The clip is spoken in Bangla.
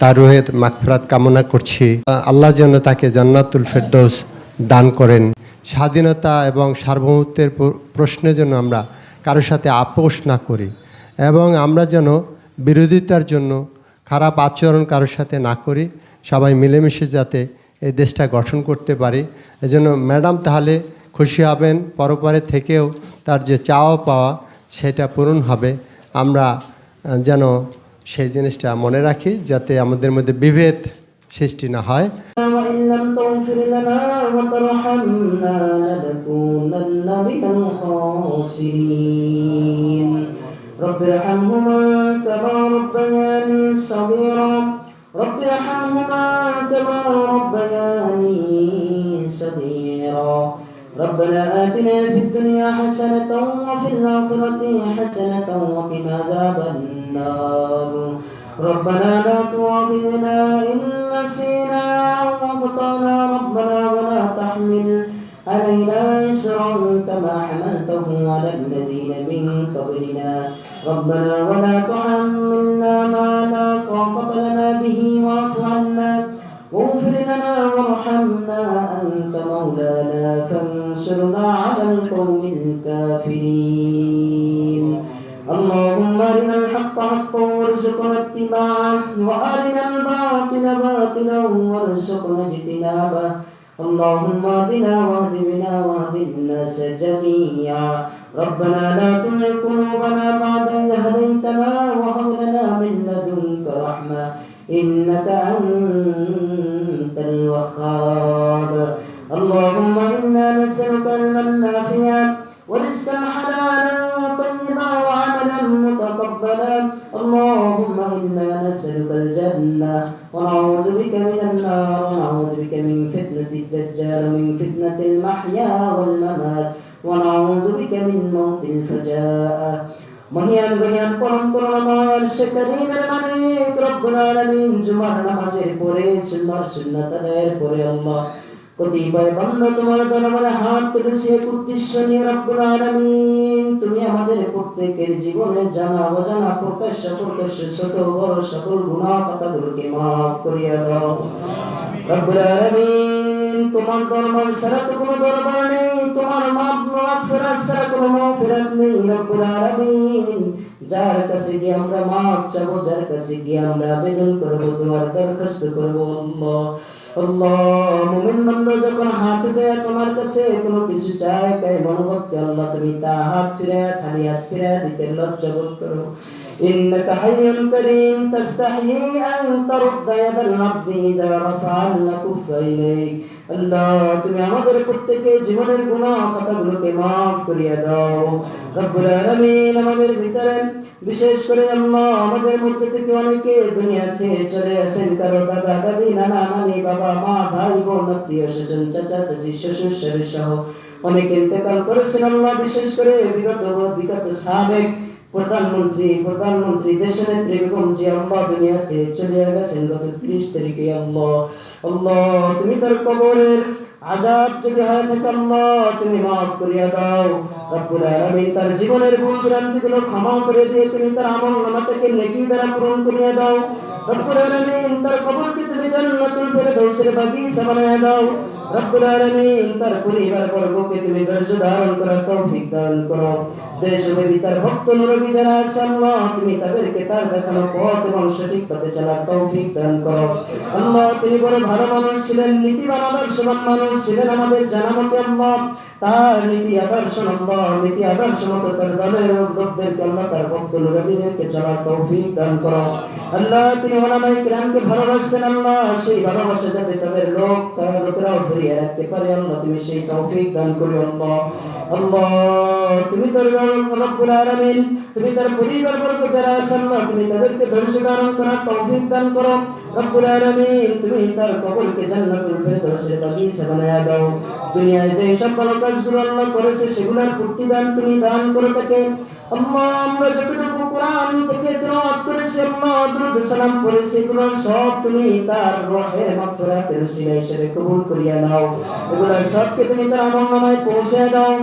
তার রুহের মাগফিরাত কামনা করছি। আল্লাহ যেন তাকে জান্নাতুল ফেরদৌস দান করেন। স্বাধীনতা এবং সার্বভৌমত্বের প্রশ্নে যেন আমরা কারোর সাথে আপোষ না করি এবং আমরা যেন বিরোধিতার জন্য খারাপ আচরণ কারোর সাথে না করি, সবাই মিলেমিশে যাতে এই দেশটা গঠন করতে পারি। এজন্য ম্যাডাম তাহলে খুশি হবেন, পরপরে থেকেও তার যে চাওয়া পাওয়া সেটা পূরণ হবে। আমরা যেন সেই জিনিসটা মনে রাখি যাতে আমাদের মধ্যে বিভেদ সৃষ্টি না হয়। رب ارحمهما كما ربياني صغيرا رب ارحمهما كما ربياني صغيرا ربنا آتنا في الدنيا حسنة وفي الآخرة حسنة وقنا عذاب النار ربنا لا تؤاخذنا إن نسينا أو أخطأنا ربنا ولا تحمل علينا إصرا كما حملته على الذين من قبلنا ربنا ولا تحملنا ما لا طاقة لنا به واعف عنا واغفر لنا وارحمنا أنت مولانا فانصرنا على القوم الكافرين اللهم أرنا الحق حقا وارزقنا اتباعه وأرنا الباطل باطلا وارزقنا اجتنابه اللهم اهدنا واهد بنا واهد الناس جميعا ربنا لا تزغ قلوبنا بعد إذ هديتنا وهب لنا من لدنك رحمة إنك أنت الوهاب اللهم إنا نسألك علما نافعا ورزقا حلالا طيبا وعملا متقبلا اللهم إنا نسألك الجنة ونعوذ بك من النار ونعوذ بك من فتنة الدجال ومن فتنة المحيا والممات ونعوذ بك من موت الفجاء মহিয়ান গহিয়ান পরম করুণাময় করিমের মালিক রব্বুল আলামিন জুমার নামাজের পরে সুন্নাত আদায়ের পরে আল্লাহ কতিপয় বান্দা তোমার দরবারে হাত তুলেছে এক উদ্দেশ্য নিয়ে রব্বুল আলামিন তুমি আমাদের প্রত্যেকের জীবনে জানা অজানা প্রকাশ্য ছোট বড় সকল গুনাহ খাতাগুলোকে মাফ করিয়া দাও রব্বুল আলামিন তোমার দরবার ছাড়া তো কোনো দরবার নেই, তোমার মাগফিরাত ছাড়া কোনো মাগফিরাত নেই রব্বুল আলামিন। যার কাছে গিয়ে আমরা মাফ চাবো, যার কাছে গিয়ে আমরা আবেদন করবো, তোমার দরখাস্ত করবো আল্লাহ আল্লাহ। মুমিন বান্দা যখন হাত উঠায় তোমার কাছে কোনো কিছু চায় তাই মনোভক্তি আল্লাহ তুমি তা হাত ফিরায় খালি হাত ফিরায় দিতে লজ্জা বোধ করো। إنك حي كريم تستحيي أن ترد يد العبد إذا رفع الكف إليك আল্লাহ তুমি আমাদের প্রত্যেকের জীবনের গুনাহ খাতাগুলোকে মাফ করিয়া দাও রব্বুল আলামিন। আমাদের ভিতরে বিশেষ করে আল্লাহ আমাদের মধ্যে থেকে অনেকে দুনিয়াতে চলে আসেন, কারো দাদা দাদি নানা নানি বাবা মা ভাই বোন আত্মীয় স্বজন চাচা চাচি শ্বশুর শাশুড়ি সহ অনেকে ইন্তেকাল করেছেন আল্লাহ। বিশেষ করে বিগত সাবেক প্রধানমন্ত্রী দেশনেত্রী বেগম জিয়া আল্লাহ দুনিয়াতে চলে গেছেন গত 30 তারিখে আল্লাহ আল্লাহ তুমি তার কবরের আযাব যদি হয় থাকে আল্লাহ তুমি মাফ করিয়া দাও রব্বুল আলামিন। তার জীবনের ভুল ভ্রান্তিগুলো ক্ষমা করে দিয়ে তুমি তার আমলনামা থেকে নেকি দ্বারা পূরণ করিয়া দাও রব্বুল আলামিন। তার কবরকে তুমি জান্নাতুল ফেরদৌসের বাগিচা বানায়া দাও রব্বুল আলামিন। তার পরিবার বর্গকে তুমি ধৈর্য ধারণ করার তৌফিক দান করো। দেশব্যাপী তার ভক্ত নবী যারা আছে আল্লাহ তুমি তাদেরকে তার দেখানো পথ এবং সঠিক পথে চলার তৌফিক দান করো আল্লাহ। তিনি বড় ভালো মানুষ ছিলেন, নীতিবান আদর্শবান মানুষ ছিলেন আমাদের জানা মতে আল্লাহ। তার নীতি আদর্শ মতো তার দলের লোকদেরকে আল্লাহ তার ভক্ত নবীদেরকে চলার তৌফিক দান করো আল্লাহ। তিনি ওলামায়ে কিরামকে ভালোবাসতেন আল্লাহ, সেই ভালোবাসা যাতে তাদের লোকেরাও ধরিয়ে রাখতে পারে আল্লাহ তুমি সেই তৌফিক দান করো আল্লাহ আল্লাহ। তুমি তার রব্বুল আলামিন তুমি তার পরিবার বর্গ যারা আছে আল্লাহ তুমি তাদেরকে ধৈর্য ধারণ করার তৌফিক দান করো রব্বুল আলামিন। তুমি তার কবরকে জান্নাতুল ফেরদৌসের বাগিচা বানায়া দাও। দুনিয়ায় যে সব ভালো কাজগুলো আল্লাহ করেছে সেগুলোর প্রতিদান তুমি দান করে থাকে আল্লাহ। আমরা যতটুকু কোরআন থেকে তেলাওয়াত করেছি আল্লাহ দরুদ সালাম পড়েছি এগুলো সব তুমি তার রূহের মাগফিরাতের ওসিলা হিসেবে কবুল করিয়া নাও। এগুলো সবকে তুমি তার আমলনামায় পৌঁছে দাও।